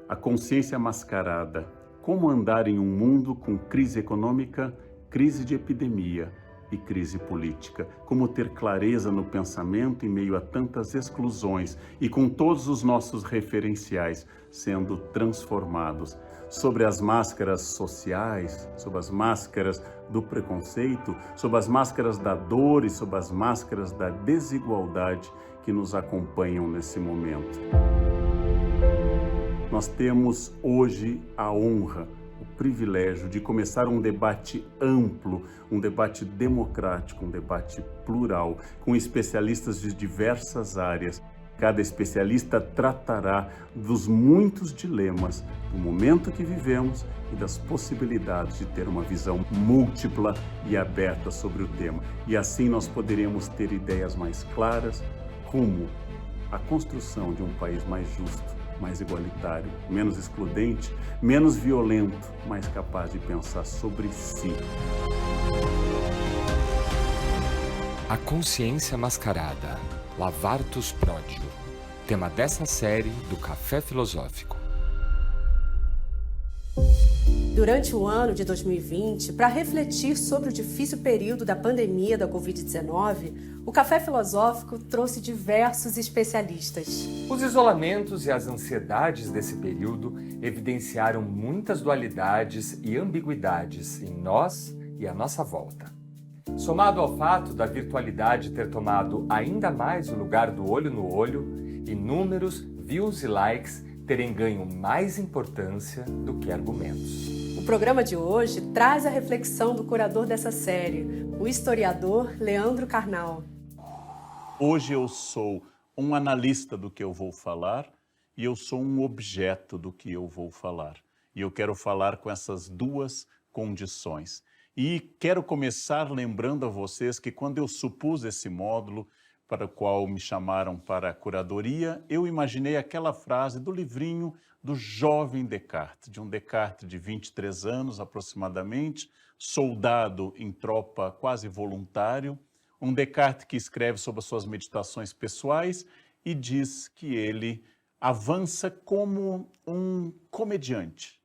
A consciência mascarada. Como andar em um mundo com crise econômica, crise de epidemia e crise política? Como ter clareza no pensamento em meio a tantas exclusões e com todos os nossos referenciais sendo transformados? Sobre as máscaras sociais, sobre as máscaras do preconceito, sobre as máscaras da dor e sobre as máscaras da desigualdade que nos acompanham nesse momento. Nós temos hoje a honra, o privilégio de começar um debate amplo, um debate democrático, um debate plural, com especialistas de diversas áreas. Cada especialista tratará dos muitos dilemas do momento que vivemos e das possibilidades de ter uma visão múltipla e aberta sobre o tema. E assim nós poderemos ter ideias mais claras rumo à construção de um país mais justo, mais igualitário, menos excludente, menos violento, mais capaz de pensar sobre si. A consciência mascarada, Lavartus Pródio, tema dessa série do Café Filosófico. Durante o ano de 2020, para refletir sobre o difícil período da pandemia da Covid-19, o Café Filosófico trouxe diversos especialistas. Os isolamentos e as ansiedades desse período evidenciaram muitas dualidades e ambiguidades em nós e à nossa volta. Somado ao fato da virtualidade ter tomado ainda mais o lugar do olho no olho, e números, views e likes terem ganho mais importância do que argumentos. O programa de hoje traz a reflexão do curador dessa série, o historiador Leandro Carnal. Hoje eu sou um analista do que eu vou falar e eu sou um objeto do que eu vou falar. E eu quero falar com essas duas condições. E quero começar lembrando a vocês que quando eu supus esse módulo para o qual me chamaram para a curadoria, eu imaginei aquela frase do livrinho do jovem Descartes, de um Descartes de 23 anos aproximadamente, soldado em tropa quase voluntário, um Descartes que escreve sobre as suas meditações pessoais e diz que ele avança como um comediante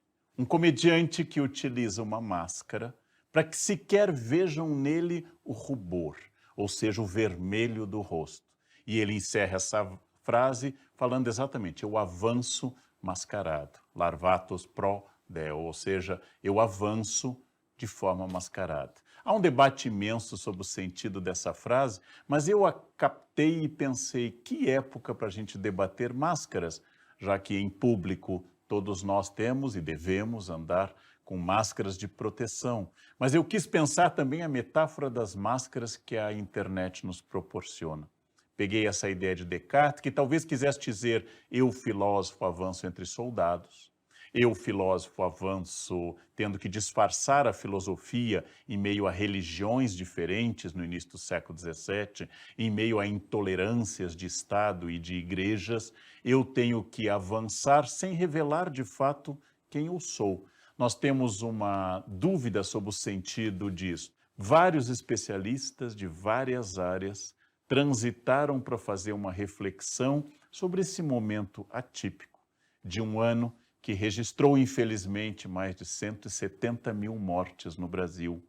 que utiliza uma máscara para que sequer vejam nele o rubor, ou seja, o vermelho do rosto. E ele encerra essa frase falando exatamente, eu avanço mascarado, larvatos pro deo, ou seja, eu avanço de forma mascarada. Há um debate imenso sobre o sentido dessa frase, mas eu a captei e pensei, que época para a gente debater máscaras, já que em público todos nós temos e devemos andar com máscaras de proteção. Mas eu quis pensar também a metáfora das máscaras que a internet nos proporciona. Peguei essa ideia de Descartes, que talvez quisesse dizer eu, filósofo, avanço entre soldados, eu, filósofo, avanço tendo que disfarçar a filosofia em meio a religiões diferentes no início do século XVII, em meio a intolerâncias de Estado e de igrejas, eu tenho que avançar sem revelar de fato quem eu sou. Nós temos uma dúvida sobre o sentido disso. Vários especialistas de várias áreas transitaram para fazer uma reflexão sobre esse momento atípico de um ano que registrou, infelizmente, mais de 170 mil mortes no Brasil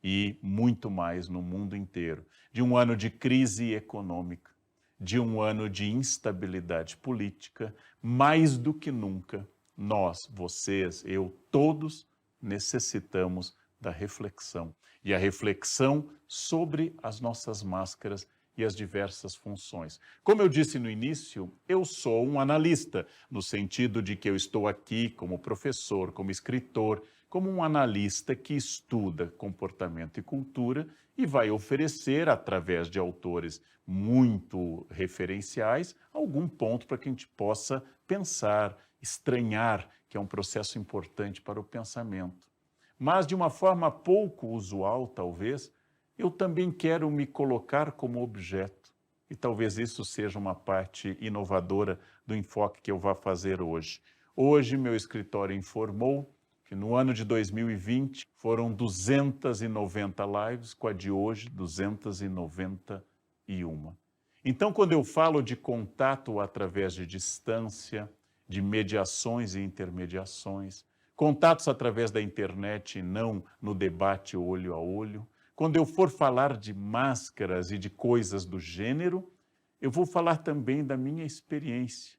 e muito mais no mundo inteiro, de um ano de crise econômica, de um ano de instabilidade política, mais do que nunca, nós, vocês, eu, todos necessitamos da reflexão. E a reflexão sobre as nossas máscaras e as diversas funções. Como eu disse no início, eu sou um analista, no sentido de que eu estou aqui como professor, como escritor, como um analista que estuda comportamento e cultura e vai oferecer, através de autores muito referenciais, algum ponto para que a gente possa pensar, estranhar, que é um processo importante para o pensamento. Mas, de uma forma pouco usual, talvez, eu também quero me colocar como objeto. E talvez isso seja uma parte inovadora do enfoque que eu vou fazer hoje. Hoje, meu escritório informou que no ano de 2020 foram 290 lives, com a de hoje, 291. Então, quando eu falo de contato através de distância, de mediações e intermediações, contatos através da internet e não no debate olho a olho. Quando eu for falar de máscaras e de coisas do gênero, eu vou falar também da minha experiência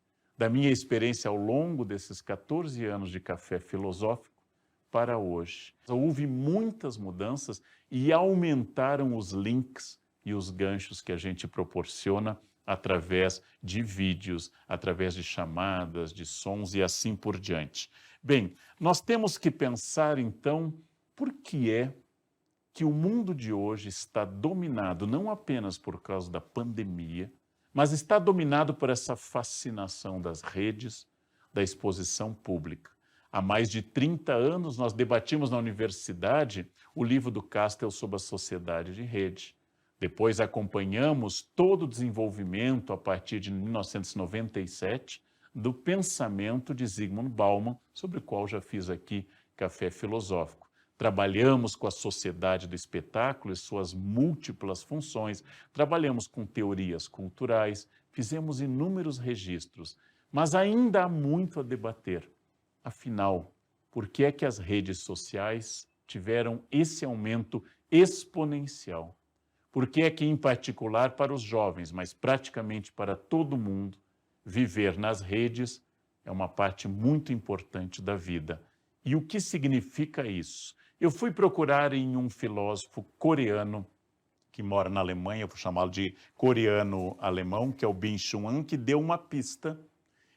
ao longo desses 14 anos de Café Filosófico para hoje. Houve muitas mudanças e aumentaram os links e os ganchos que a gente proporciona através de vídeos, através de chamadas, de sons e assim por diante. Bem, nós temos que pensar então por que é que o mundo de hoje está dominado não apenas por causa da pandemia, mas está dominado por essa fascinação das redes, da exposição pública. Há mais de 30 anos nós debatimos na universidade o livro do Castells sobre a sociedade de rede. Depois acompanhamos todo o desenvolvimento a partir de 1997 do pensamento de Zygmunt Bauman, sobre o qual já fiz aqui Café Filosófico. Trabalhamos com a sociedade do espetáculo e suas múltiplas funções, trabalhamos com teorias culturais, fizemos inúmeros registros, mas ainda há muito a debater. Afinal, por que é que as redes sociais tiveram esse aumento exponencial? Por que é que, em particular para os jovens, mas praticamente para todo mundo, viver nas redes é uma parte muito importante da vida? E o que significa isso? Eu fui procurar em um filósofo coreano que mora na Alemanha, eu vou chamá-lo de coreano-alemão, que é o Byung-Chul Han, que deu uma pista.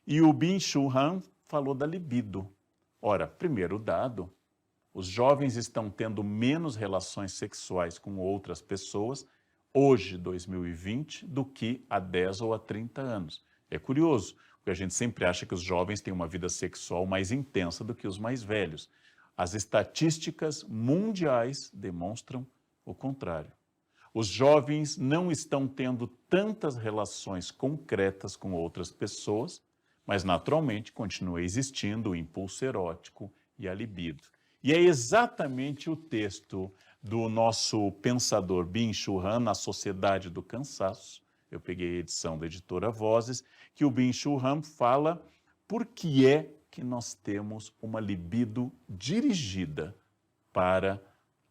E o Byung-Chul Han falou da libido. Ora, primeiro dado, os jovens estão tendo menos relações sexuais com outras pessoas hoje, 2020, do que há 10 ou há 30 anos. É curioso, porque a gente sempre acha que os jovens têm uma vida sexual mais intensa do que os mais velhos. As estatísticas mundiais demonstram o contrário. Os jovens não estão tendo tantas relações concretas com outras pessoas, mas naturalmente continua existindo o impulso erótico e a libido. E é exatamente o texto do nosso pensador Byung-Chul Han, A Sociedade do Cansaço, eu peguei a edição da editora Vozes, que o Byung-Chul Han fala por que é que nós temos uma libido dirigida para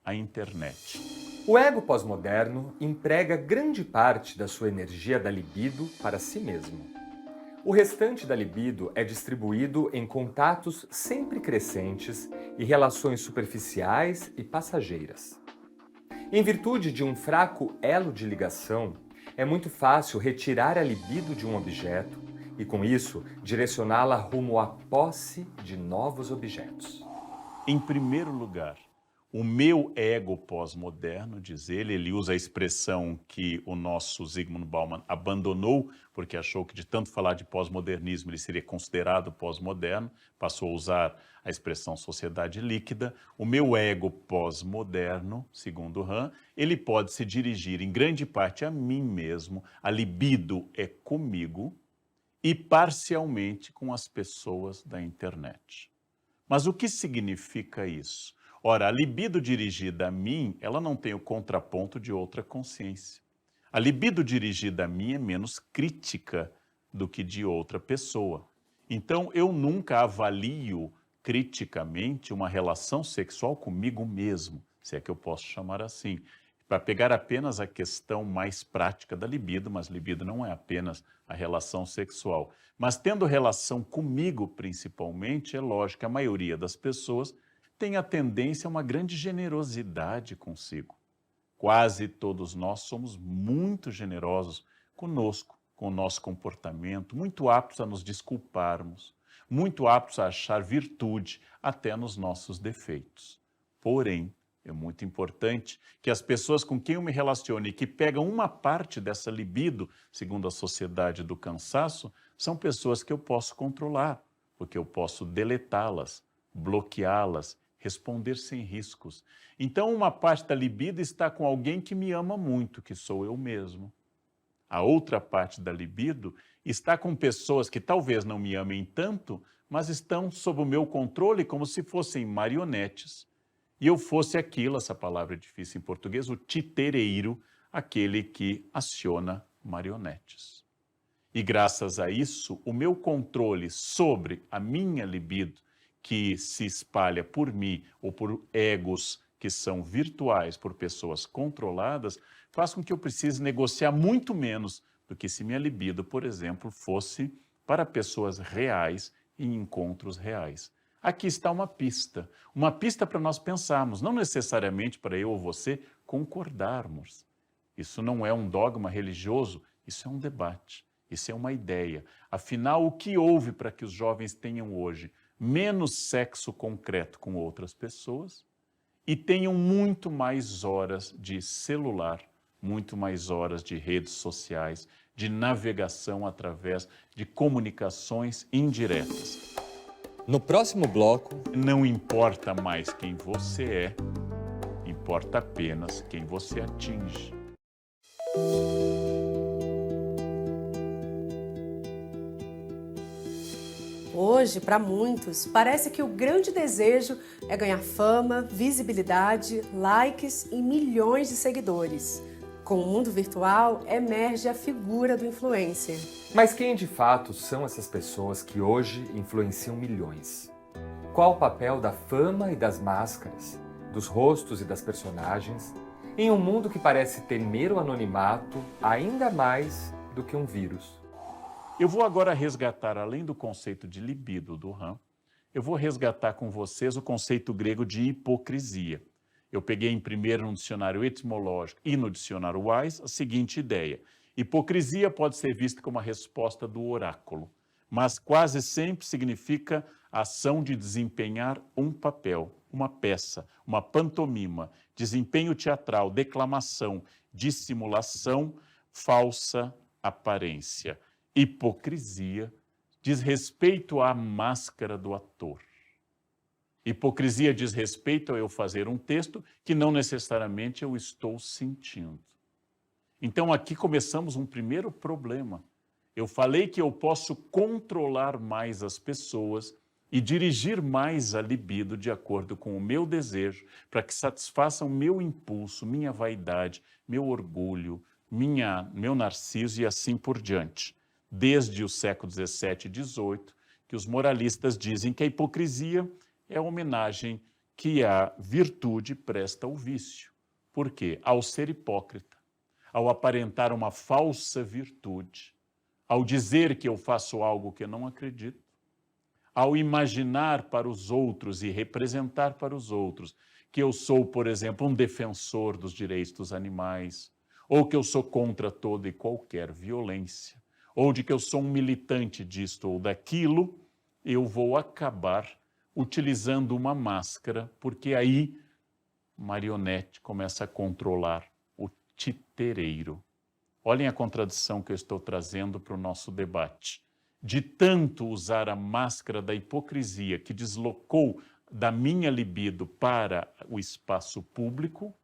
a internet. O ego pós-moderno emprega grande parte da sua energia da libido para si mesmo. O restante da libido é distribuído em contatos sempre crescentes e relações superficiais e passageiras. Em virtude de um fraco elo de ligação, é muito fácil retirar a libido de um objeto e, com isso, direcioná-la rumo à posse de novos objetos. Em primeiro lugar, o meu ego pós-moderno, diz ele usa a expressão que o nosso Zygmunt Bauman abandonou, porque achou que de tanto falar de pós-modernismo ele seria considerado pós-moderno, passou a usar a expressão sociedade líquida. O meu ego pós-moderno, segundo Han, ele pode se dirigir em grande parte a mim mesmo, a libido é comigo, e parcialmente com as pessoas da internet. Mas o que significa isso? Ora, a libido dirigida a mim, ela não tem o contraponto de outra consciência. A libido dirigida a mim é menos crítica do que de outra pessoa. Então, eu nunca avalio criticamente uma relação sexual comigo mesmo, se é que eu posso chamar assim. Para pegar apenas a questão mais prática da libido, mas libido não é apenas a relação sexual. Mas tendo relação comigo principalmente, é lógico que a maioria das pessoas tem a tendência a uma grande generosidade consigo. Quase todos nós somos muito generosos conosco, com o nosso comportamento, muito aptos a nos desculparmos, muito aptos a achar virtude até nos nossos defeitos. Porém, é muito importante que as pessoas com quem eu me relacione e que pegam uma parte dessa libido, segundo a sociedade do cansaço, são pessoas que eu posso controlar, porque eu posso deletá-las, bloqueá-las, responder sem riscos. Então, uma parte da libido está com alguém que me ama muito, que sou eu mesmo. A outra parte da libido está com pessoas que talvez não me amem tanto, mas estão sob o meu controle como se fossem marionetes. E eu fosse aquilo, essa palavra é difícil em português, o titereiro, aquele que aciona marionetes. E graças a isso, o meu controle sobre a minha libido, que se espalha por mim ou por egos que são virtuais, por pessoas controladas, faz com que eu precise negociar muito menos do que se minha libido, por exemplo, fosse para pessoas reais e encontros reais. Aqui está uma pista para nós pensarmos, não necessariamente para eu ou você concordarmos. Isso não é um dogma religioso, isso é um debate, isso é uma ideia. Afinal, o que houve para que os jovens tenham hoje menos sexo concreto com outras pessoas e tenham muito mais horas de celular, muito mais horas de redes sociais, de navegação através de comunicações indiretas? No próximo bloco, Não importa mais quem você é, importa apenas quem você atinge. Hoje, para muitos, parece que o grande desejo é ganhar fama, visibilidade, likes e milhões de seguidores. Com o mundo virtual, emerge a figura do influencer. mas quem de fato são essas pessoas que hoje influenciam milhões? Qual o papel da fama e das máscaras, dos rostos e das personagens, em um mundo que parece temer o anonimato ainda mais do que um vírus? Eu vou agora resgatar, além do conceito de libido do Ram, eu vou resgatar com vocês o conceito grego de hipocrisia. Eu peguei em primeiro no dicionário etimológico e no dicionário Wise a seguinte ideia. Hipocrisia pode ser vista como a resposta do oráculo, mas quase sempre significa a ação de desempenhar um papel, uma peça, uma pantomima, desempenho teatral, declamação, dissimulação, falsa aparência. Hipocrisia diz respeito à máscara do ator. Hipocrisia diz respeito a eu fazer um texto que não necessariamente eu estou sentindo. Então aqui começamos um primeiro problema. Eu falei que eu posso controlar mais as pessoas e dirigir mais a libido de acordo com o meu desejo, para que satisfaçam meu impulso, minha vaidade, meu orgulho, meu narciso e assim por diante. Desde o século XVII e XVIII, que os moralistas dizem que a hipocrisia é a homenagem que a virtude presta ao vício. Por quê? Ao ser hipócrita, ao aparentar uma falsa virtude, ao dizer que eu faço algo que eu não acredito, ao imaginar para os outros e representar para os outros que eu sou, por exemplo, um defensor dos direitos dos animais, ou que eu sou contra toda e qualquer violência, ou de que eu sou um militante disto ou daquilo, eu vou acabar utilizando uma máscara, porque aí marionete começa a controlar o titereiro. Olhem a contradição que eu estou trazendo para o nosso debate. De tanto usar a máscara da hipocrisia que deslocou da minha libido para o espaço público,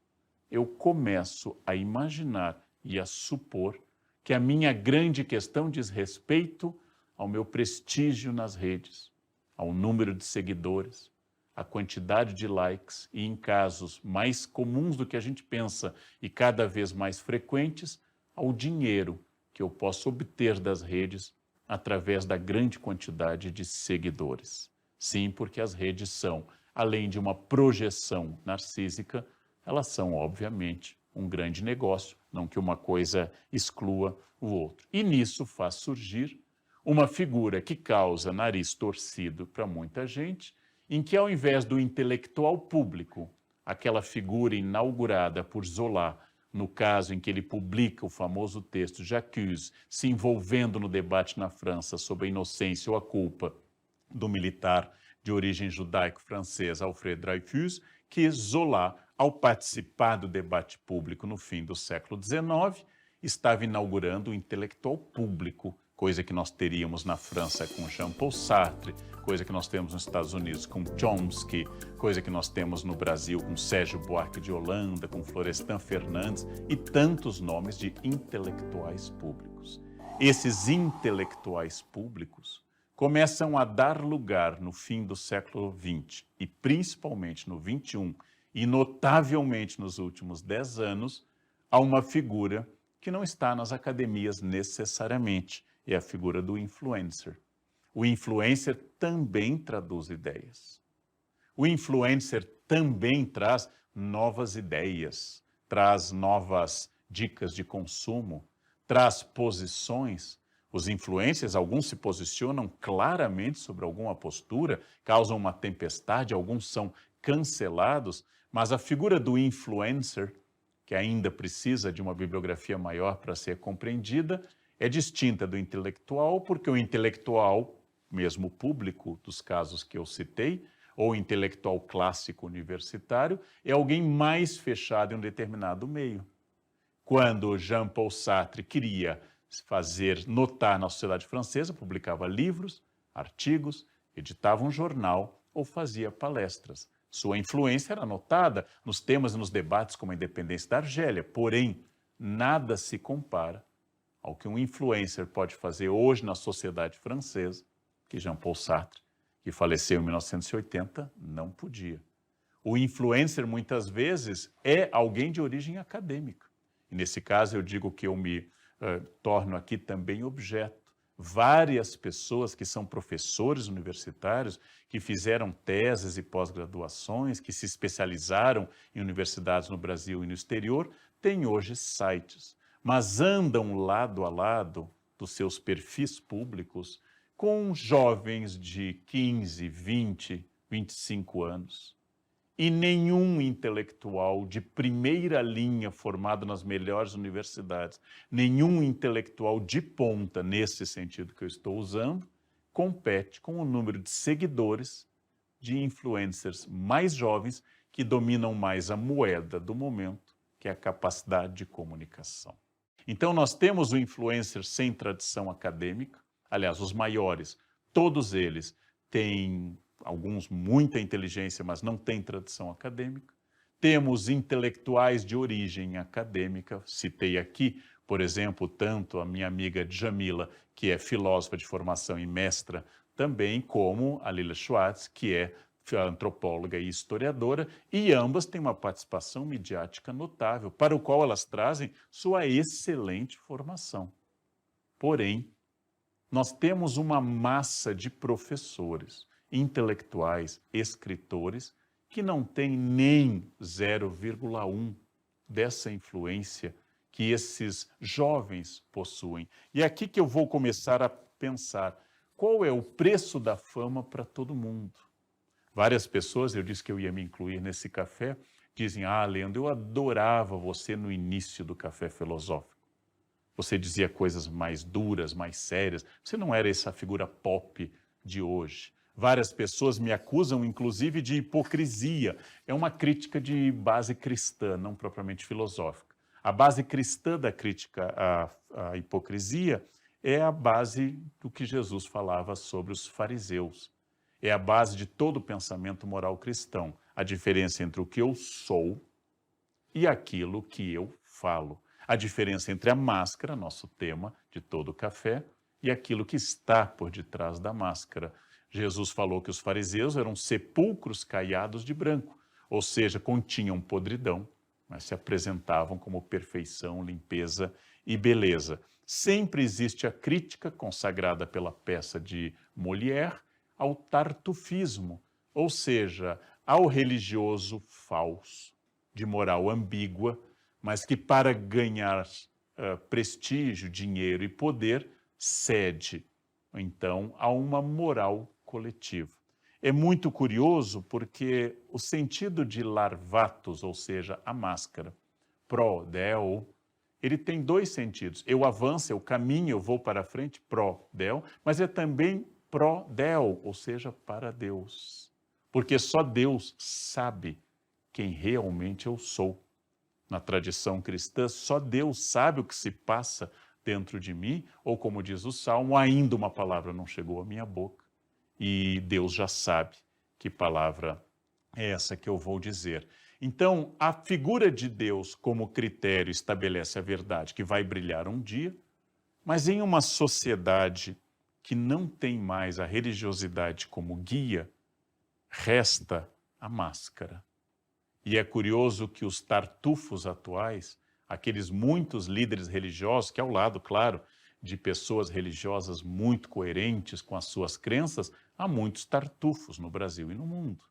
eu começo a imaginar e a supor que a minha grande questão diz respeito ao meu prestígio nas redes, ao número de seguidores, à quantidade de likes e, em casos mais comuns do que a gente pensa e cada vez mais frequentes, ao dinheiro que eu posso obter das redes através da grande quantidade de seguidores. Sim, porque as redes são, além de uma projeção narcísica, elas são, obviamente, um grande negócio, não que uma coisa exclua o outro. E nisso faz surgir uma figura que causa nariz torcido para muita gente, em que ao invés do intelectual público, aquela figura inaugurada por Zola, no caso em que ele publica o famoso texto J'accuse, se envolvendo no debate na França sobre a inocência ou a culpa do militar de origem judaico-francesa Alfred Dreyfus, que Zola, ao participar do debate público no fim do século XIX, estava inaugurando o intelectual público, coisa que nós teríamos na França com Jean-Paul Sartre, coisa que nós temos nos Estados Unidos com Chomsky, coisa que nós temos no Brasil com Sérgio Buarque de Holanda, com Florestan Fernandes e tantos nomes de intelectuais públicos. Esses intelectuais públicos começam a dar lugar no fim do século XX e principalmente no XXI e notavelmente nos últimos 10 anos a uma figura que não está nas academias necessariamente. é a figura do influencer. O influencer também traduz ideias. O influencer também traz novas ideias, traz novas dicas de consumo, traz posições. Os influencers, alguns se posicionam claramente sobre alguma postura, causam uma tempestade, alguns são cancelados, mas a figura do influencer, que ainda precisa de uma bibliografia maior para ser compreendida, é distinta do intelectual, porque o intelectual, mesmo público dos casos que eu citei, ou intelectual clássico universitário, é alguém mais fechado em um determinado meio. Quando Jean-Paul Sartre queria fazer notar na sociedade francesa, publicava livros, artigos, editava um jornal ou fazia palestras. Sua influência era notada nos temas e nos debates como a independência da Argélia, porém, nada se compara ao que um influencer pode fazer hoje na sociedade francesa, que Jean-Paul Sartre, que faleceu em 1980, não podia. O influencer, muitas vezes, é alguém de origem acadêmica. E nesse caso, eu digo que eu me torno aqui também objeto. Várias pessoas que são professores universitários, que fizeram teses e pós-graduações, que se especializaram em universidades no Brasil e no exterior, têm hoje sites, mas andam lado a lado dos seus perfis públicos com jovens de 15, 20, 25 anos. E nenhum intelectual de primeira linha formado nas melhores universidades, nenhum intelectual de ponta, nesse sentido que eu estou usando, compete com o número de seguidores de influencers mais jovens que dominam mais a moeda do momento, que é a capacidade de comunicação. Então nós temos o influencer sem tradição acadêmica, aliás, os maiores, todos eles têm alguns muita inteligência, mas não têm tradição acadêmica. Temos intelectuais de origem acadêmica, citei aqui, por exemplo, tanto a minha amiga Djamila, que é filósofa de formação e mestra também, como a Lilia Schwartz, que é antropóloga e historiadora, e ambas têm uma participação midiática notável, para o qual elas trazem sua excelente formação. Porém, nós temos uma massa de professores, intelectuais, escritores, que não tem nem 0,1 dessa influência que esses jovens possuem. E é aqui que eu vou começar a pensar, qual é o preço da fama para todo mundo? Várias pessoas, eu disse que eu ia me incluir nesse café, dizem, Leandro, eu adorava você no início do Café Filosófico. Você dizia coisas mais duras, mais sérias, você não era essa figura pop de hoje. Várias pessoas me acusam, inclusive, de hipocrisia. É uma crítica de base cristã, não propriamente filosófica. A base cristã da crítica à hipocrisia é a base do que Jesus falava sobre os fariseus. É a base de todo o pensamento moral cristão. A diferença entre o que eu sou e aquilo que eu falo. A diferença entre a máscara, nosso tema de todo o café, e aquilo que está por detrás da máscara. Jesus falou que os fariseus eram sepulcros caiados de branco, ou seja, continham podridão, mas se apresentavam como perfeição, limpeza e beleza. Sempre existe a crítica consagrada pela peça de Molière ao tartufismo, ou seja, ao religioso falso, de moral ambígua, mas que para ganhar prestígio, dinheiro e poder, cede, então, a uma moral coletiva. É muito curioso porque o sentido de larvatus, ou seja, a máscara, pro-del, ele tem dois sentidos. Eu avanço, eu caminho, eu vou para frente, pro-del, mas é também pro-del, ou seja, para Deus. Porque só Deus sabe quem realmente eu sou. Na tradição cristã, só Deus sabe o que se passa dentro de mim, ou como diz o Salmo, ainda uma palavra não chegou à minha boca. E Deus já sabe que palavra é essa que eu vou dizer. Então, a figura de Deus como critério estabelece a verdade que vai brilhar um dia, mas em uma sociedade que não tem mais a religiosidade como guia, resta a máscara. E é curioso que os tartufos atuais, aqueles muitos líderes religiosos, que ao lado, claro, de pessoas religiosas muito coerentes com as suas crenças, há muitos tartufos no Brasil e no mundo.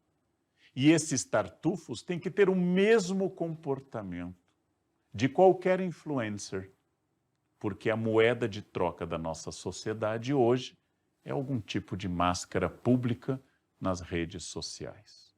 E esses tartufos têm que ter o mesmo comportamento de qualquer influencer, porque a moeda de troca da nossa sociedade hoje é algum tipo de máscara pública nas redes sociais.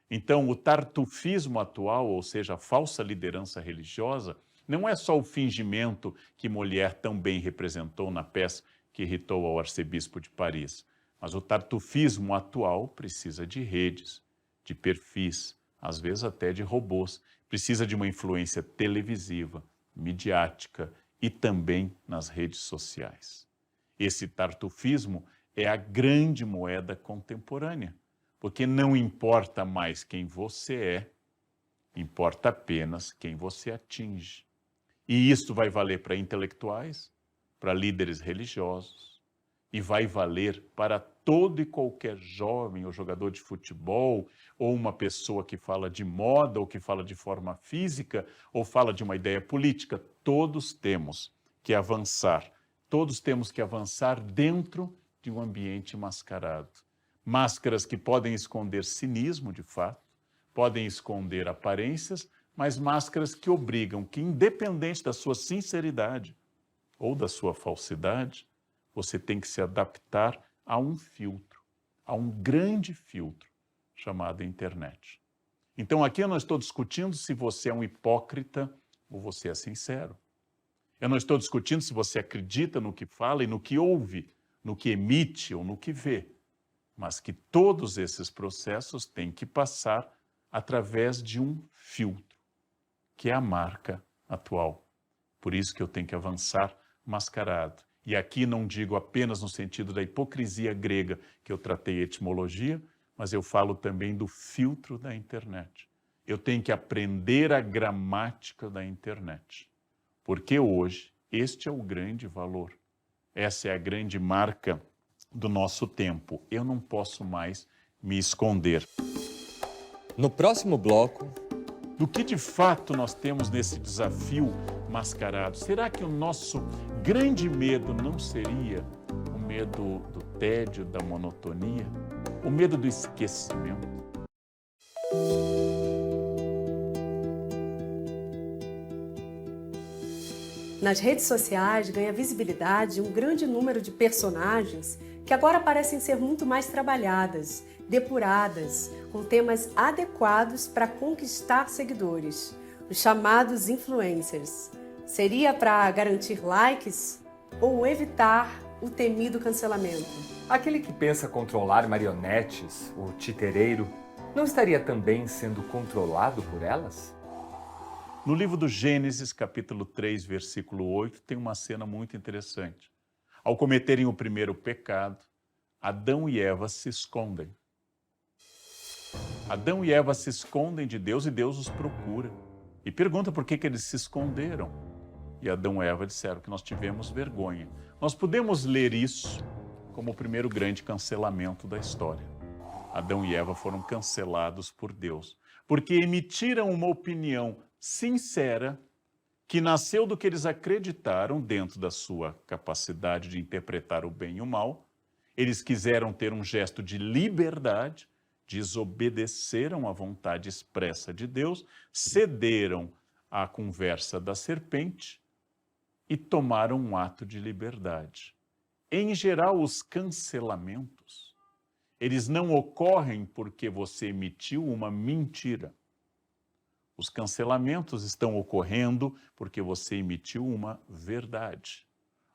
Então, o tartufismo atual, ou seja, a falsa liderança religiosa, não é só o fingimento que Molière tão bem representou na peça que irritou ao arcebispo de Paris, mas o tartufismo atual precisa de redes, de perfis, às vezes até de robôs, precisa de uma influência televisiva, midiática e também nas redes sociais. Esse tartufismo é a grande moeda contemporânea, porque não importa mais quem você é, importa apenas quem você atinge. E isso vai valer para intelectuais, para líderes religiosos, e vai valer para todo e qualquer jovem ou jogador de futebol, ou uma pessoa que fala de moda, ou que fala de forma física, ou fala de uma ideia política. Todos temos que avançar. Todos temos que avançar dentro de um ambiente mascarado. Máscaras que podem esconder cinismo, de fato, podem esconder aparências, mas máscaras que obrigam que, independente da sua sinceridade ou da sua falsidade, você tem que se adaptar a um filtro, a um grande filtro chamado internet. Então aqui eu não estou discutindo se você é um hipócrita ou você é sincero. Eu não estou discutindo se você acredita no que fala e no que ouve, no que emite ou no que vê, mas que todos esses processos têm que passar através de um filtro, que é a marca atual. Por isso que eu tenho que avançar mascarado. E aqui não digo apenas no sentido da hipocrisia grega, que eu tratei etimologia, mas eu falo também do filtro da internet. Eu tenho que aprender a gramática da internet, porque hoje este é o grande valor. Essa é a grande marca do nosso tempo. Eu não posso mais me esconder. No próximo bloco, Do que de fato nós temos nesse desafio mascarado? Será que o nosso grande medo não seria o medo do tédio, da monotonia? O medo do esquecimento? Nas redes sociais ganha visibilidade um grande número de personagens que agora parecem ser muito mais trabalhadas, depuradas, com temas adequados para conquistar seguidores, os chamados influencers. Seria para garantir likes ou evitar o temido cancelamento? aquele que pensa controlar marionetes, o titereiro, não estaria também sendo controlado por elas? No livro do Gênesis, capítulo 3, versículo 8, tem uma cena muito interessante. Ao cometerem o primeiro pecado, Adão e Eva se escondem. Adão e Eva se escondem de Deus e Deus os procura. E pergunta por que eles se esconderam. E Adão e Eva disseram que nós tivemos vergonha. Nós podemos ler isso como o primeiro grande cancelamento da história. Adão e Eva foram cancelados por Deus, porque emitiram uma opinião sincera que nasceu do que eles acreditaram dentro da sua capacidade de interpretar o bem e o mal. Eles quiseram ter um gesto de liberdade, desobedeceram à vontade expressa de Deus, cederam à conversa da serpente e tomaram um ato de liberdade. Em geral, os cancelamentos, eles não ocorrem porque você emitiu uma mentira. Os cancelamentos estão ocorrendo porque você emitiu uma verdade.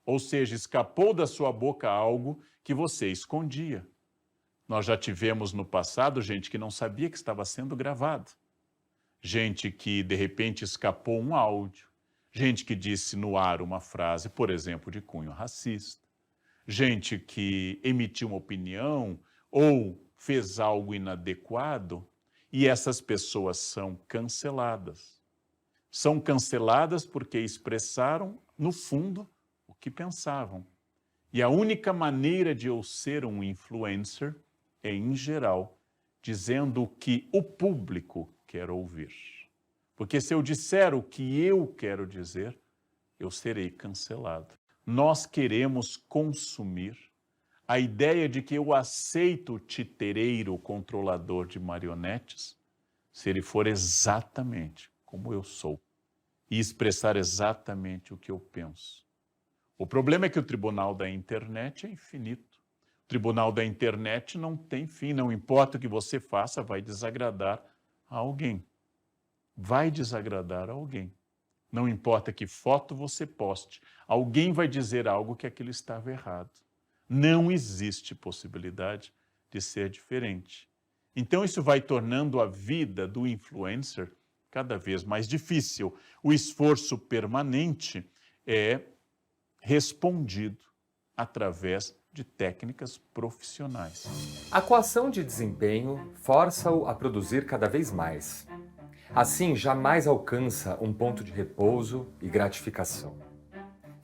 Ou seja, escapou da sua boca algo que você escondia. Nós já tivemos no passado gente que não sabia que estava sendo gravado. Gente que, de repente, escapou um áudio. Gente que disse no ar uma frase, por exemplo, de cunho racista. Gente que emitiu uma opinião ou fez algo inadequado. E essas pessoas são canceladas. São canceladas porque expressaram, no fundo, o que pensavam. E a única maneira de eu ser um influencer é, em geral, dizendo o que o público quer ouvir. Porque se eu disser o que eu quero dizer, eu serei cancelado. nós queremos consumir a ideia de que eu aceito o titereiro, o controlador de marionetes, se ele for exatamente como eu sou e expressar exatamente o que eu penso. O problema é que o tribunal da internet é infinito. O tribunal da internet não tem fim, não importa o que você faça, vai desagradar a alguém. Vai desagradar a alguém. Não importa que foto você poste, alguém vai dizer algo que aquilo estava errado. Não existe possibilidade de ser diferente. Então isso vai tornando a vida do influencer cada vez mais difícil. O esforço permanente é respondido através de técnicas profissionais. A coação de desempenho força-o a produzir cada vez mais. Assim, jamais alcança um ponto de repouso e gratificação.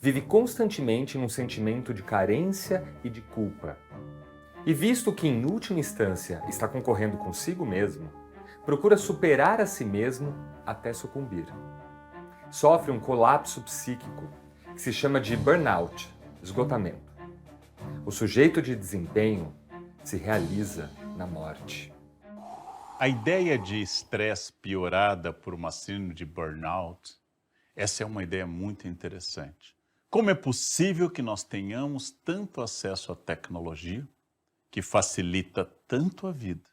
Vive constantemente num sentimento de carência e de culpa. E visto que, em última instância, está concorrendo consigo mesmo, procura superar a si mesmo até sucumbir. Sofre um colapso psíquico, que se chama de burnout, esgotamento. O sujeito de desempenho se realiza na morte. A ideia de estresse piorada por uma síndrome de burnout, essa é uma ideia muito interessante. Como é possível que nós tenhamos tanto acesso à tecnologia, que facilita tanto a vida,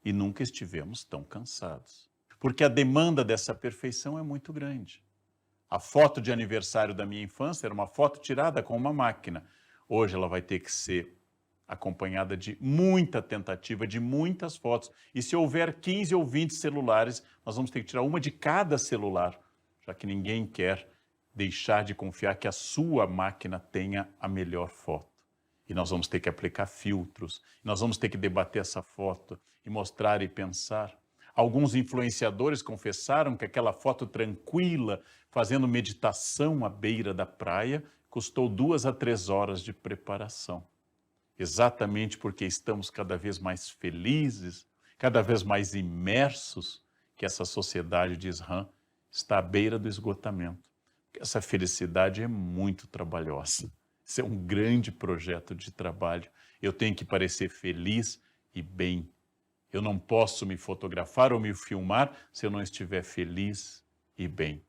e nunca estivemos tão cansados? Porque a demanda dessa perfeição é muito grande. A foto de aniversário da minha infância era uma foto tirada com uma máquina. Hoje ela vai ter que ser acompanhada de muita tentativa, de muitas fotos. E se houver 15 ou 20 celulares, nós vamos ter que tirar uma de cada celular, já que ninguém quer deixar de confiar que a sua máquina tenha a melhor foto. E nós vamos ter que aplicar filtros, nós vamos ter que debater essa foto e mostrar e pensar. Alguns influenciadores confessaram que aquela foto tranquila, fazendo meditação à beira da praia, custou 2 a 3 horas de preparação. Exatamente porque estamos cada vez mais felizes, cada vez mais imersos, que essa sociedade de Islam está à beira do esgotamento. Essa felicidade é muito trabalhosa. Isso é um grande projeto de trabalho. Eu tenho que parecer feliz e bem. Eu não posso me fotografar ou me filmar se eu não estiver feliz e bem.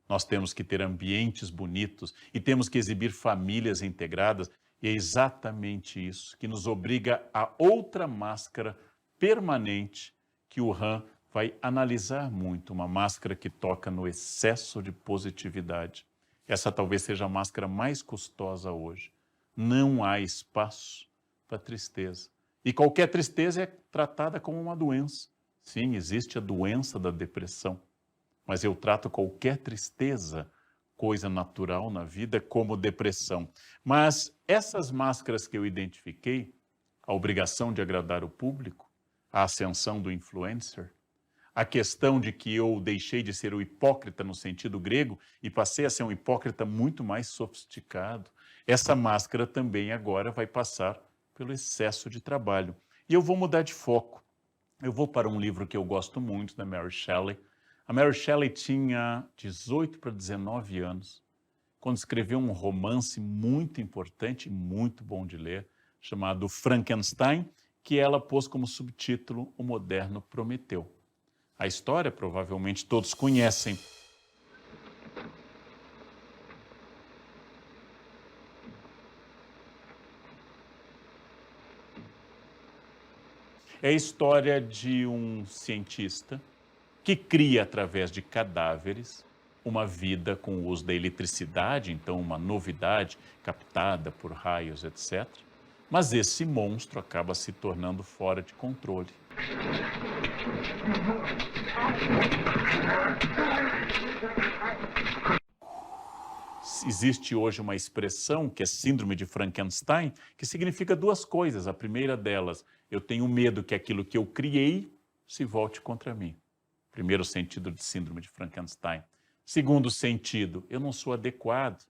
Nós temos que ter ambientes bonitos e temos que exibir famílias integradas. E é exatamente isso que nos obriga a outra máscara permanente que o Han vai analisar muito, uma máscara que toca no excesso de positividade. Essa talvez seja a máscara mais custosa hoje. Não há espaço para tristeza. E qualquer tristeza é tratada como uma doença. Sim, existe a doença da depressão, mas eu trato qualquer tristeza, coisa natural na vida, como depressão. Mas essas máscaras que eu identifiquei, a obrigação de agradar o público, a ascensão do influencer, a questão de que eu deixei de ser o hipócrita no sentido grego e passei a ser um hipócrita muito mais sofisticado, essa máscara também agora vai passar pelo excesso de trabalho. E eu vou mudar de foco. Eu vou para um livro que eu gosto muito, da Mary Shelley. A Mary Shelley tinha 18 para 19 anos, quando escreveu um romance muito importante e muito bom de ler, chamado Frankenstein, que ela pôs como subtítulo O Moderno Prometeu. A história, provavelmente, todos conhecem. É a história de um cientista que cria, através de cadáveres, uma vida com o uso da eletricidade, então uma novidade captada por raios, etc. Mas esse monstro acaba se tornando fora de controle. Existe hoje uma expressão que é síndrome de Frankenstein, que significa duas coisas. A primeira delas, eu tenho medo que aquilo que eu criei se volte contra mim. Primeiro sentido de síndrome de Frankenstein. Segundo sentido, eu não sou adequado,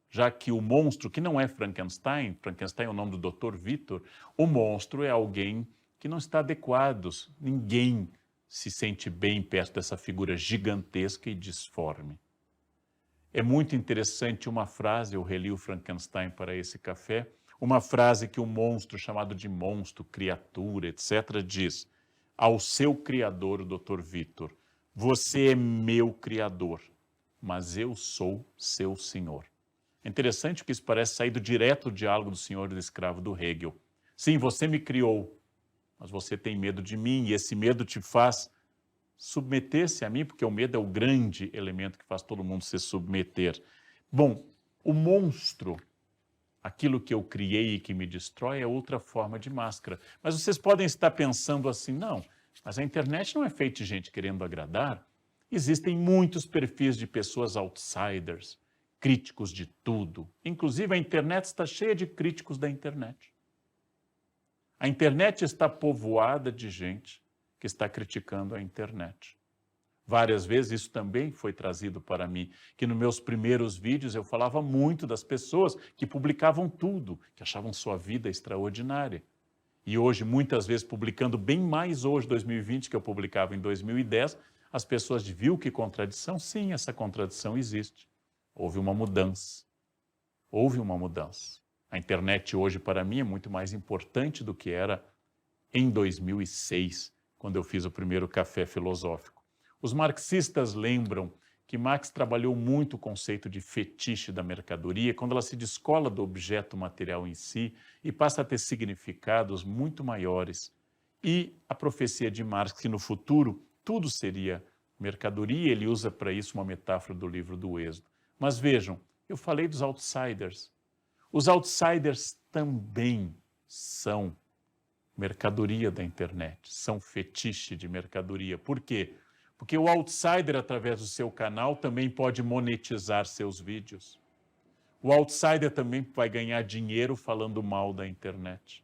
já que o monstro, que não é Frankenstein, Frankenstein é o nome do Dr. Victor, o monstro é alguém que não está adequado. Ninguém se sente bem perto dessa figura gigantesca e disforme. É muito interessante uma frase, eu reli o Frankenstein para esse café, uma frase que um monstro chamado de monstro, criatura, etc., diz ao seu criador, o Dr. Vitor: você é meu criador, mas eu sou seu senhor. É interessante que isso parece sair direto do diálogo do senhor e do escravo do Hegel. Sim, você me criou, mas você tem medo de mim e esse medo te faz submeter-se a mim, porque o medo é o grande elemento que faz todo mundo se submeter. Bom, o monstro, aquilo que eu criei e que me destrói, é outra forma de máscara. Mas vocês podem estar pensando assim, não, mas a internet não é feita de gente querendo agradar. Existem muitos perfis de pessoas outsiders, críticos de tudo. Inclusive, a internet está cheia de críticos da internet. A internet está povoada de gente que está criticando a internet. Várias vezes isso também foi trazido para mim, que nos meus primeiros vídeos eu falava muito das pessoas que publicavam tudo, que achavam sua vida extraordinária. E hoje, muitas vezes, publicando bem mais hoje, 2020, que eu publicava em 2010, as pessoas viu que contradição? Sim, essa contradição existe. Houve uma mudança. Houve uma mudança. A internet hoje, para mim, é muito mais importante do que era em 2006, quando eu fiz o primeiro café filosófico. Os marxistas lembram que Marx trabalhou muito o conceito de fetiche da mercadoria, quando ela se descola do objeto material em si e passa a ter significados muito maiores. E a profecia de Marx, que no futuro tudo seria mercadoria, ele usa para isso uma metáfora do livro do Êxodo. Mas vejam, eu falei dos outsiders. Os outsiders também são mercadoria da internet, são fetiche de mercadoria. Por quê? Porque o outsider, através do seu canal, também pode monetizar seus vídeos. O outsider também vai ganhar dinheiro falando mal da internet.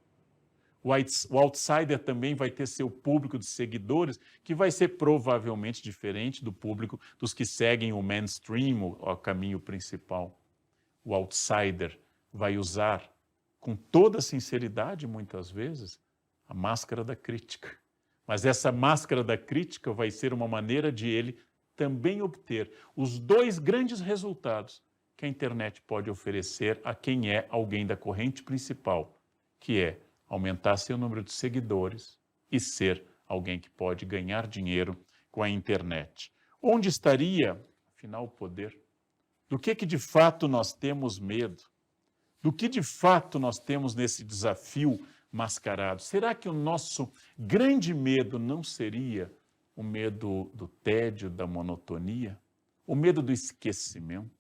O outsider também vai ter seu público de seguidores, que vai ser provavelmente diferente do público dos que seguem o mainstream, o caminho principal. O outsider vai usar, com toda sinceridade, muitas vezes, a máscara da crítica. Mas essa máscara da crítica vai ser uma maneira de ele também obter os dois grandes resultados que a internet pode oferecer a quem é alguém da corrente principal, que é aumentar seu número de seguidores e ser alguém que pode ganhar dinheiro com a internet. Onde estaria, afinal, o poder? Do que de fato nós temos medo? Do que de fato nós temos nesse desafio mascarado? Será que o nosso grande medo não seria o medo do tédio, da monotonia? O medo do esquecimento?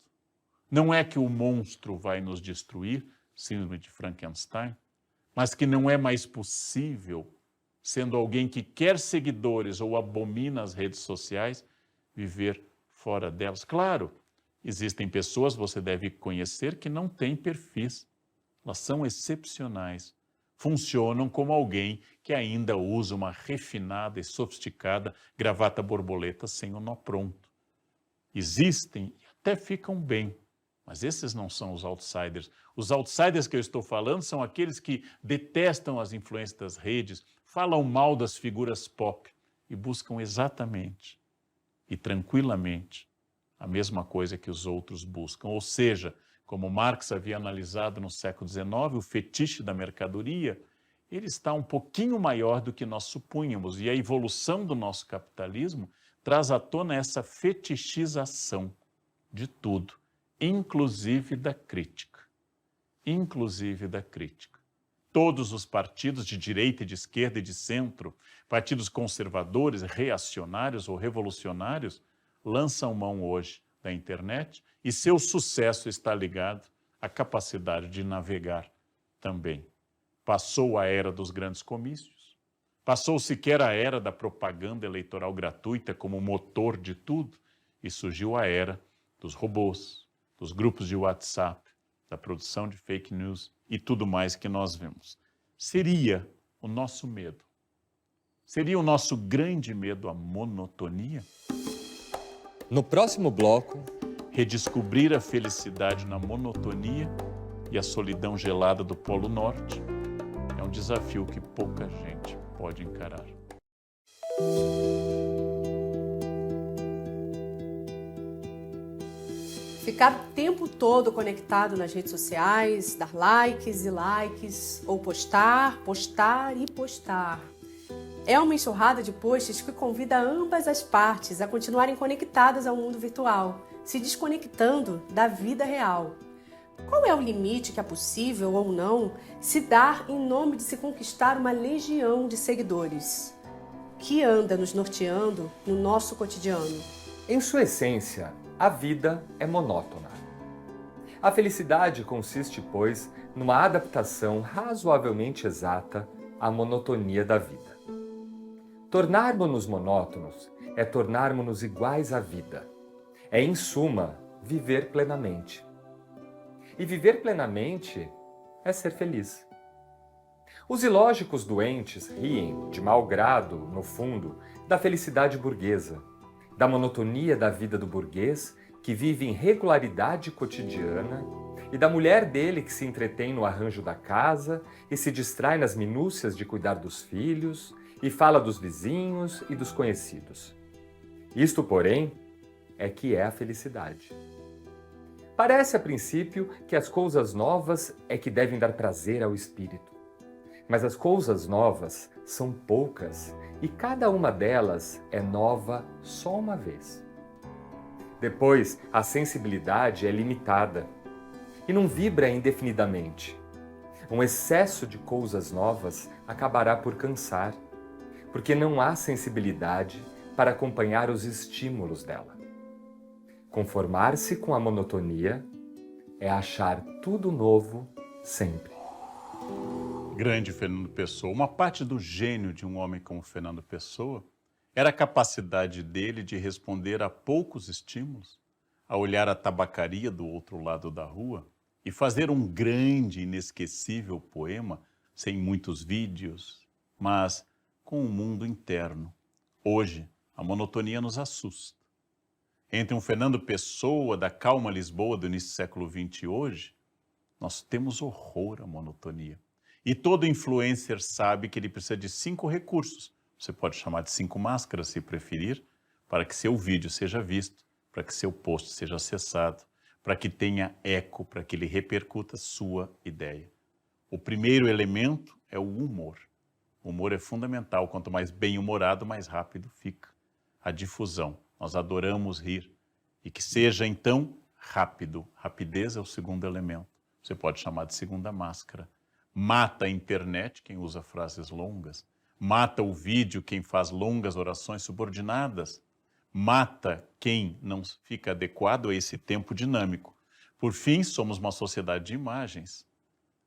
Não é que o monstro vai nos destruir, síndrome de Frankenstein, mas que não é mais possível, sendo alguém que quer seguidores ou abomina as redes sociais, viver fora delas. Claro, existem pessoas, você deve conhecer, que não têm perfis. Elas são excepcionais. Funcionam como alguém que ainda usa uma refinada e sofisticada gravata borboleta sem o nó pronto. Existem e até ficam bem, mas esses não são os outsiders. Os outsiders que eu estou falando são aqueles que detestam as influências das redes, falam mal das figuras pop e buscam exatamente e tranquilamente a mesma coisa que os outros buscam. Ou seja, como Marx havia analisado no século XIX, o fetiche da mercadoria, ele está um pouquinho maior do que nós supunhamos. E a evolução do nosso capitalismo traz à tona essa fetichização de tudo, inclusive da crítica. Inclusive da crítica. Todos os partidos de direita, de esquerda e de centro, partidos conservadores, reacionários ou revolucionários, lançam mão hoje da internet e seu sucesso está ligado à capacidade de navegar também. Passou a era dos grandes comícios, passou sequer a era da propaganda eleitoral gratuita como motor de tudo e surgiu a era dos robôs, dos grupos de WhatsApp, da produção de fake news e tudo mais que nós vemos. Seria o nosso medo? Seria o nosso grande medo a monotonia? No próximo bloco, redescobrir a felicidade na monotonia e a solidão gelada do Polo Norte é um desafio que pouca gente pode encarar. Ficar Ficar o tempo todo conectado nas redes sociais, dar likes e likes, ou postar, postar e postar. É uma enxurrada de posts que convida ambas as partes a continuarem conectadas ao mundo virtual, se desconectando da vida real. Qual é o limite que é possível ou não se dar em nome de se conquistar uma legião de seguidores que anda nos norteando no nosso cotidiano? Em sua essência, a vida é monótona. A felicidade consiste, pois, numa adaptação razoavelmente exata à monotonia da vida. Tornarmos-nos monótonos é tornarmos-nos iguais à vida. É, em suma, viver plenamente. E viver plenamente é ser feliz. Os ilógicos doentes riem, de mau grado, no fundo, da felicidade burguesa, da monotonia da vida do burguês que vive em regularidade cotidiana e da mulher dele que se entretém no arranjo da casa e se distrai nas minúcias de cuidar dos filhos e fala dos vizinhos e dos conhecidos. Isto, porém, é que é a felicidade. Parece a princípio que as coisas novas é que devem dar prazer ao espírito. Mas as coisas novas são poucas e cada uma delas é nova só uma vez. Depois, a sensibilidade é limitada e não vibra indefinidamente. Um excesso de coisas novas acabará por cansar, porque não há sensibilidade para acompanhar os estímulos dela. Conformar-se com a monotonia é achar tudo novo sempre. Grande Fernando Pessoa. Uma parte do gênio de um homem como Fernando Pessoa era a capacidade dele de responder a poucos estímulos, a olhar a tabacaria do outro lado da rua e fazer um grande, inesquecível poema, sem muitos vídeos, mas com um mundo interno. Hoje, a monotonia nos assusta. Entre um Fernando Pessoa da calma Lisboa do início do século XX e hoje, nós temos horror à monotonia. E todo influencer sabe que ele precisa de 5 recursos. Você pode chamar de 5 máscaras, se preferir, para que seu vídeo seja visto, para que seu post seja acessado, para que tenha eco, para que ele repercuta sua ideia. O primeiro elemento é o humor. O humor é fundamental. Quanto mais bem-humorado, mais rápido fica a difusão. Nós adoramos rir. E que seja, então, rápido. Rapidez é o segundo elemento. Você pode chamar de segunda máscara. Mata a internet quem usa frases longas. Mata o vídeo quem faz longas orações subordinadas. Mata quem não fica adequado a esse tempo dinâmico. Por fim, somos uma sociedade de imagens.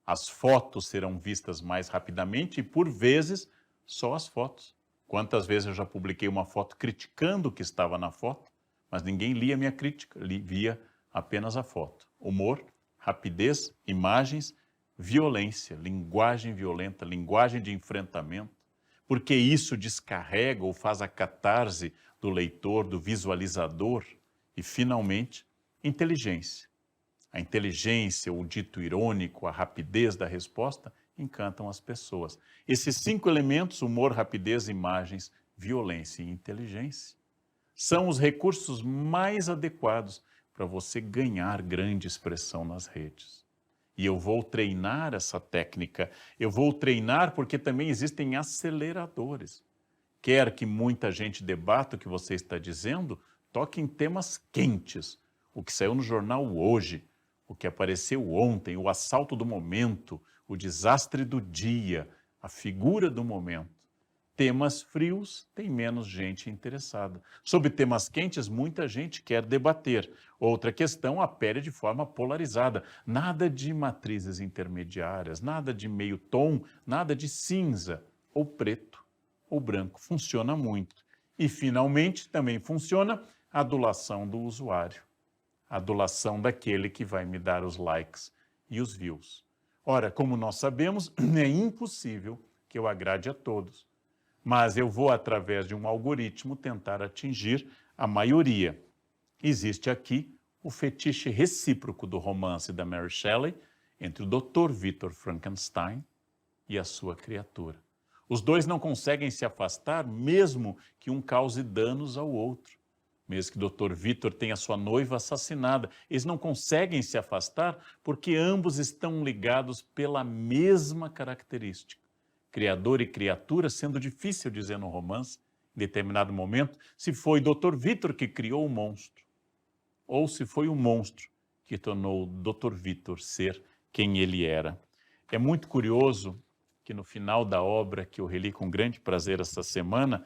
As fotos serão vistas mais rapidamente e, por vezes, só as fotos. Quantas vezes eu já publiquei uma foto criticando o que estava na foto, mas ninguém lia minha crítica, via apenas a foto. Humor, rapidez, imagens, violência, linguagem violenta, linguagem de enfrentamento, porque isso descarrega ou faz a catarse do leitor, do visualizador e, finalmente, inteligência. A inteligência, o dito irônico, a rapidez da resposta encantam as pessoas. Esses 5 elementos, humor, rapidez, imagens, violência e inteligência, são os recursos mais adequados para você ganhar grande expressão nas redes. E eu vou treinar essa técnica, eu vou treinar porque também existem aceleradores. Quer que muita gente debata o que você está dizendo, toque em temas quentes. O que saiu no jornal hoje, o que apareceu ontem, o assalto do momento, o desastre do dia, a figura do momento. Temas frios, tem menos gente interessada. Sobre temas quentes, muita gente quer debater. Outra questão, apele de forma polarizada. Nada de matrizes intermediárias, nada de meio tom, nada de cinza, ou preto, ou branco. Funciona muito. E, finalmente, também funciona a adulação do usuário. A adulação daquele que vai me dar os likes e os views. Ora, como nós sabemos, é impossível que eu agrade a todos. Mas eu vou, através de um algoritmo, tentar atingir a maioria. Existe aqui o fetiche recíproco do romance da Mary Shelley entre o Dr. Victor Frankenstein e a sua criatura. Os dois não conseguem se afastar, mesmo que um cause danos ao outro. mesmo que o Dr. Vitor tenha sua noiva assassinada. Eles não conseguem se afastar porque ambos estão ligados pela mesma característica. Criador e criatura, sendo difícil dizer no romance, em determinado momento, se foi Dr. Vitor que criou o monstro, ou se foi o monstro que tornou o Dr. Vitor ser quem ele era. É muito curioso que no final da obra, que eu reli com grande prazer esta semana,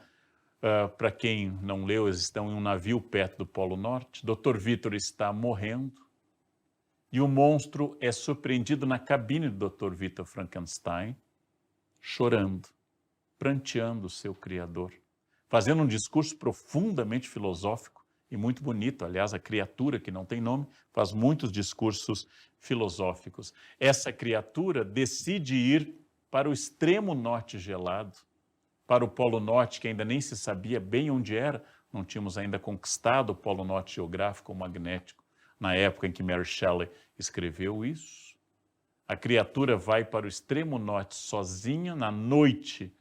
para quem não leu, eles estão em um navio perto do Polo Norte, Dr. Vitor está morrendo e o monstro é surpreendido na cabine do Dr. Vitor Frankenstein, chorando, pranteando o seu criador, fazendo um discurso profundamente filosófico e muito bonito. Aliás, a criatura, que não tem nome, faz muitos discursos filosóficos. Essa criatura decide ir para o extremo norte gelado, para o Polo Norte, que ainda nem se sabia bem onde era, não tínhamos ainda conquistado o Polo Norte geográfico ou magnético, na época em que Mary Shelley escreveu isso. A criatura vai para o extremo norte sozinha, na noite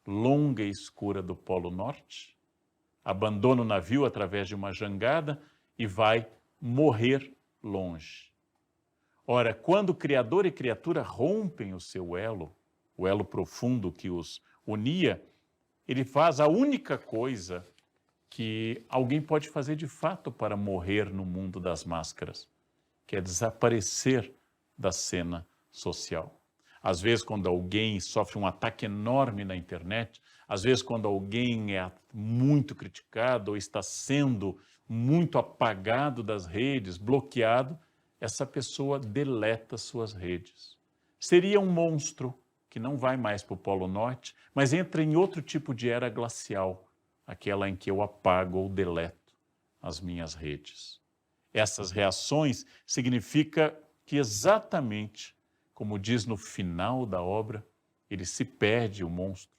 longa e escura do Polo Norte, abandona o navio através de uma jangada e vai morrer longe. Ora, quando criador e criatura rompem o seu elo, o elo profundo que os unia, ele faz a única coisa que alguém pode fazer de fato para morrer no mundo das máscaras, que é desaparecer da cena social. Às vezes, quando alguém sofre um ataque enorme na internet, às vezes, quando alguém é muito criticado ou está sendo muito apagado das redes, bloqueado, essa pessoa deleta suas redes. Seria um monstro que não vai mais para o Polo Norte, mas entra em outro tipo de era glacial, aquela em que eu apago ou deleto as minhas redes. Essas reações significam que exatamente, como diz no final da obra, ele se perde, o monstro,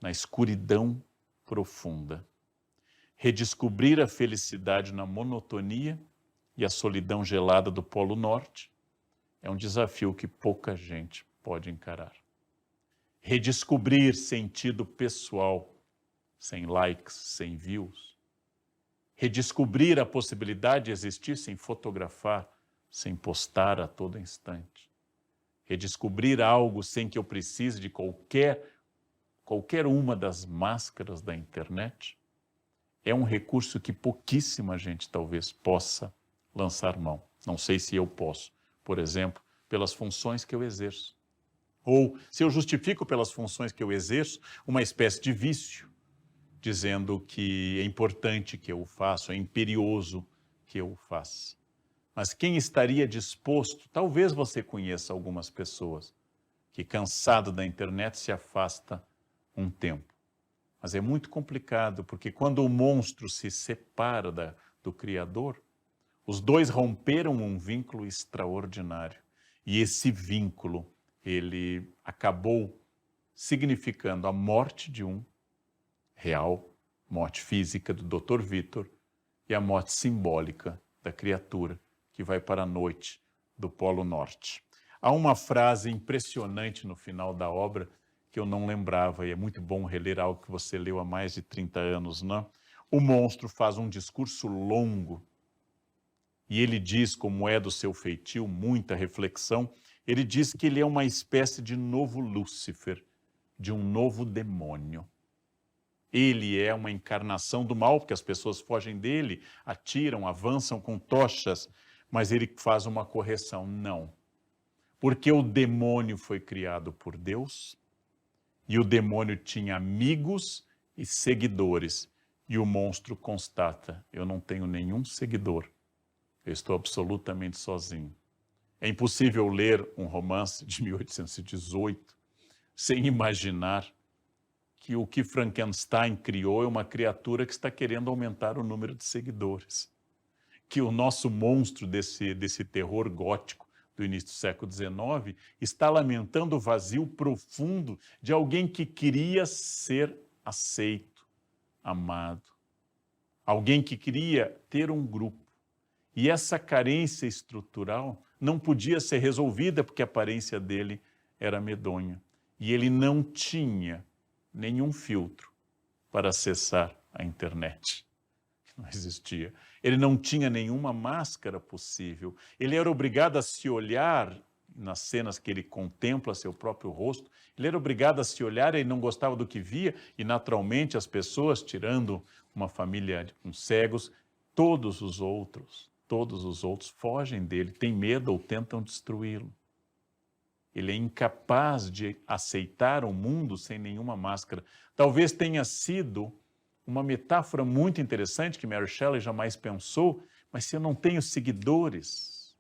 na escuridão profunda. Redescobrir a felicidade na monotonia e a solidão gelada do Polo Norte é um desafio que pouca gente pode encarar. Redescobrir sentido pessoal, sem likes, sem views. Redescobrir a possibilidade de existir sem fotografar, sem postar a todo instante. Redescobrir algo sem que eu precise de qualquer uma das máscaras da internet é um recurso que pouquíssima gente talvez possa lançar mão. Não sei se eu posso, por exemplo, pelas funções que eu exerço. Ou se eu justifico pelas funções que eu exerço uma espécie de vício, dizendo que é importante que eu o faça, é imperioso que eu o faça. Mas quem estaria disposto, talvez você conheça algumas pessoas que, cansado da internet, se afasta um tempo. Mas é muito complicado, porque quando o monstro se separa do Criador, os dois romperam um vínculo extraordinário. E esse vínculo, ele acabou significando a morte de um, real, morte física do Dr. Vitor, e a morte simbólica da criatura, que vai para a noite do Polo Norte. Há uma frase impressionante no final da obra que eu não lembrava, e é muito bom reler algo que você leu há mais de 30 anos, não? O monstro faz um discurso longo, e ele diz, como é do seu feitio, muita reflexão, ele diz que ele é uma espécie de novo Lúcifer, de um novo demônio. Ele é uma encarnação do mal, porque as pessoas fogem dele, atiram, avançam com tochas, mas ele faz uma correção. Não. Porque o demônio foi criado por Deus, e o demônio tinha amigos e seguidores, e o monstro constata: eu não tenho nenhum seguidor, eu estou absolutamente sozinho. É impossível ler um romance de 1818 sem imaginar que o que Frankenstein criou é uma criatura que está querendo aumentar o número de seguidores. Que o nosso monstro desse terror gótico do início do século XIX está lamentando o vazio profundo de alguém que queria ser aceito, amado. Alguém que queria ter um grupo. E essa carência estrutural não podia ser resolvida porque a aparência dele era medonha. E ele não tinha nenhum filtro para acessar a internet. não existia. Ele não tinha nenhuma máscara possível. Ele era obrigado a se olhar nas cenas que ele contempla seu próprio rosto. Ele era obrigado a se olhar, ele não gostava do que via, e naturalmente as pessoas, tirando uma família com cegos, todos os outros fogem dele, têm medo ou tentam destruí-lo. Ele é incapaz de aceitar o mundo sem nenhuma máscara. Talvez tenha sido uma metáfora muito interessante que Mary Shelley jamais pensou, mas se eu não tenho seguidores,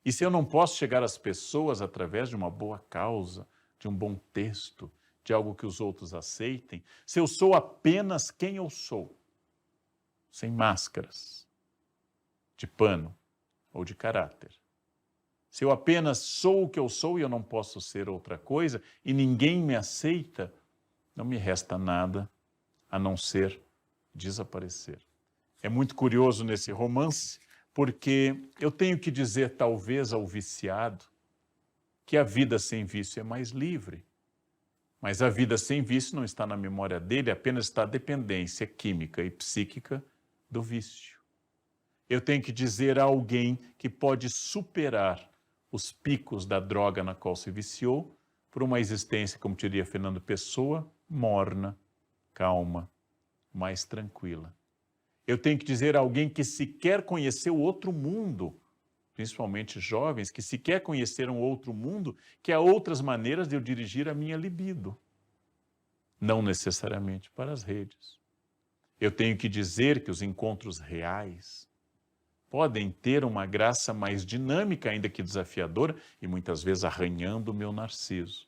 e se eu não posso chegar às pessoas através de uma boa causa, de um bom texto, de algo que os outros aceitem, se eu sou apenas quem eu sou, sem máscaras, de pano ou de caráter, se eu apenas sou o que eu sou e eu não posso ser outra coisa, e ninguém me aceita, não me resta nada a não ser desaparecer. É muito curioso nesse romance, porque eu tenho que dizer, talvez, ao viciado, que a vida sem vício é mais livre. Mas a vida sem vício não está na memória dele, apenas está a dependência química e psíquica do vício. Eu tenho que dizer a alguém que pode superar os picos da droga na qual se viciou por uma existência, como diria Fernando Pessoa, morna, calma, mais tranquila. Eu tenho que dizer a alguém que sequer conheceu outro mundo, principalmente jovens, que sequer conheceram outro mundo, que há outras maneiras de eu dirigir a minha libido, não necessariamente para as redes. Eu tenho que dizer que os encontros reais podem ter uma graça mais dinâmica, ainda que desafiadora, e muitas vezes arranhando o meu narciso.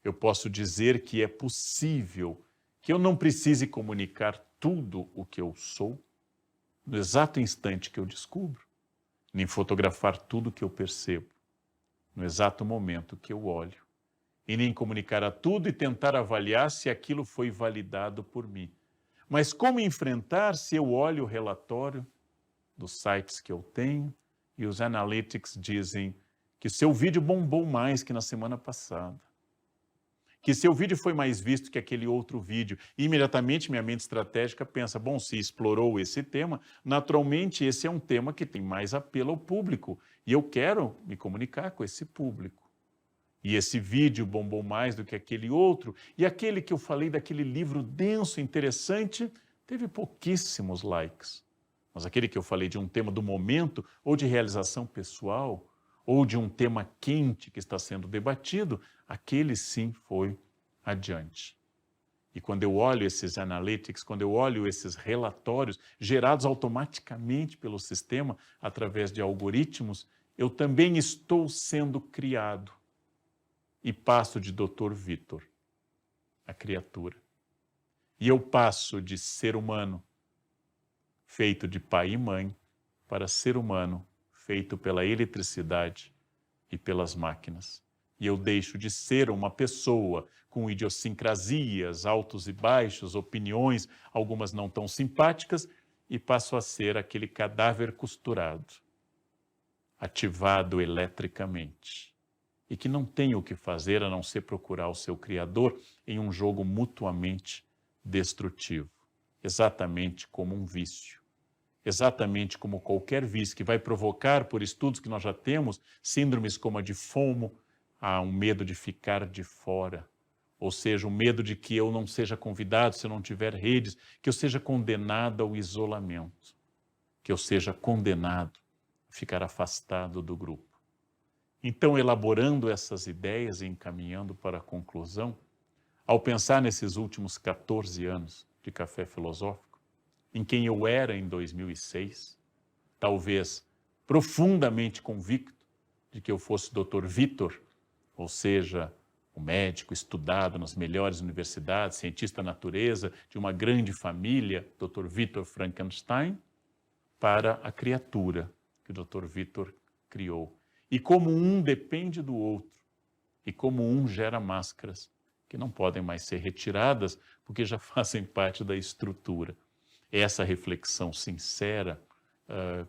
Eu posso dizer que é possível que eu não precise comunicar tudo o que eu sou no exato instante que eu descubro, nem fotografar tudo o que eu percebo no exato momento que eu olho, e nem comunicar a tudo e tentar avaliar se aquilo foi validado por mim. Mas como enfrentar se eu olho o relatório dos sites que eu tenho e os analytics dizem que seu vídeo bombou mais que na semana passada, que seu vídeo foi mais visto que aquele outro vídeo, e imediatamente minha mente estratégica pensa, bom, se explorou esse tema, naturalmente esse é um tema que tem mais apelo ao público, e eu quero me comunicar com esse público. E esse vídeo bombou mais do que aquele outro, e aquele que eu falei daquele livro denso, interessante, teve pouquíssimos likes. Mas aquele que eu falei de um tema do momento, ou de realização pessoal, ou de um tema quente que está sendo debatido, aquele sim foi adiante. E quando eu olho esses analytics, quando eu olho esses relatórios gerados automaticamente pelo sistema, através de algoritmos, eu também estou sendo criado. E passo de Dr. Vitor, a criatura. E eu passo de ser humano, feito de pai e mãe, para ser humano, feito pela eletricidade e pelas máquinas. E eu deixo de ser uma pessoa com idiosincrasias, altos e baixos, opiniões, algumas não tão simpáticas, e passo a ser aquele cadáver costurado, ativado eletricamente, e que não tem o que fazer a não ser procurar o seu Criador em um jogo mutuamente destrutivo, exatamente como um vício. Exatamente como qualquer vício que vai provocar, por estudos que nós já temos, síndromes como a de FOMO, um medo de ficar de fora, ou seja, o medo de que eu não seja convidado se eu não tiver redes, que eu seja condenado ao isolamento, que eu seja condenado a ficar afastado do grupo. Então, elaborando essas ideias e encaminhando para a conclusão, ao pensar nesses últimos 14 anos de Café Filosófico, em quem eu era em 2006, talvez profundamente convicto de que eu fosse Dr. Vitor, ou seja, um médico estudado nas melhores universidades, cientista da natureza, de uma grande família, Dr. Victor Frankenstein, para a criatura que o Dr. Vitor criou. E como um depende do outro, e como um gera máscaras que não podem mais ser retiradas porque já fazem parte da estrutura. Essa reflexão sincera,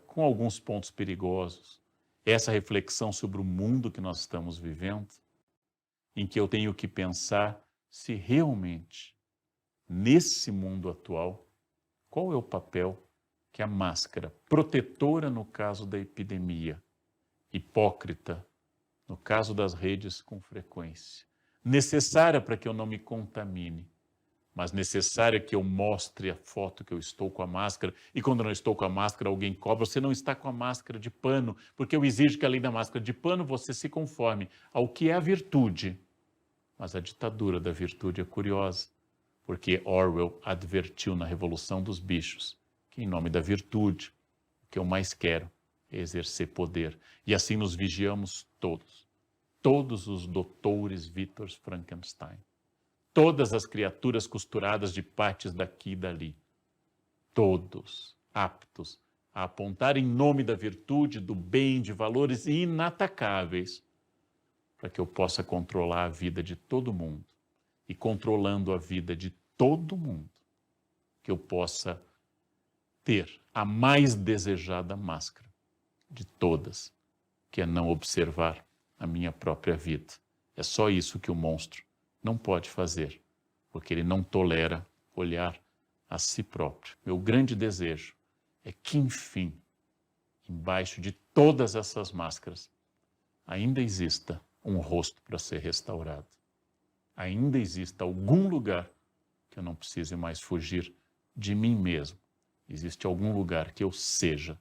com alguns pontos perigosos, essa reflexão sobre o mundo que nós estamos vivendo, em que eu tenho que pensar se realmente, nesse mundo atual, qual é o papel que a máscara, protetora no caso da epidemia, hipócrita no caso das redes com frequência, necessária para que eu não me contamine, mas necessária que eu mostre a foto que eu estou com a máscara, e quando eu não estou com a máscara, alguém cobra, você não está com a máscara de pano, porque eu exijo que além da máscara de pano, você se conforme ao que é a virtude. Mas a ditadura da virtude é curiosa, porque Orwell advertiu na Revolução dos Bichos que em nome da virtude, o que eu mais quero é exercer poder. E assim nos vigiamos todos os doutores Victor Frankenstein, todas as criaturas costuradas de partes daqui e dali, todos aptos a apontar em nome da virtude, do bem, de valores inatacáveis, para que eu possa controlar a vida de todo mundo. E controlando a vida de todo mundo, que eu possa ter a mais desejada máscara de todas, que é não observar a minha própria vida. É só isso que o monstro não pode fazer, porque ele não tolera olhar a si próprio. Meu grande desejo é que, enfim, embaixo de todas essas máscaras, ainda exista um rosto para ser restaurado. Ainda exista algum lugar que eu não precise mais fugir de mim mesmo. Existe algum lugar que eu seja,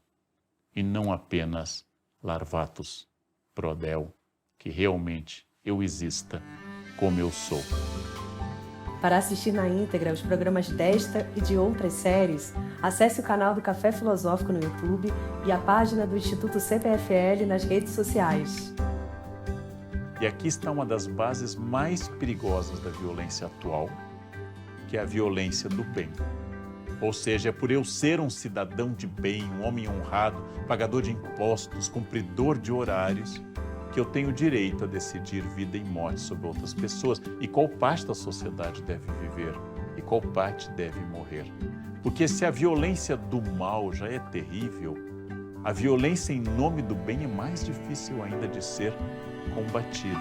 e não apenas larvatus prodel, que realmente eu exista como eu sou. Para assistir na íntegra os programas desta e de outras séries, acesse o canal do Café Filosófico no YouTube e a página do Instituto CPFL nas redes sociais. E aqui está uma das bases mais perigosas da violência atual, que é a violência do bem. Ou seja, é por eu ser um cidadão de bem, um homem honrado, pagador de impostos, cumpridor de horários, que eu tenho direito a decidir vida e morte sobre outras pessoas e qual parte da sociedade deve viver e qual parte deve morrer. Porque se a violência do mal já é terrível, a violência em nome do bem é mais difícil ainda de ser combatida.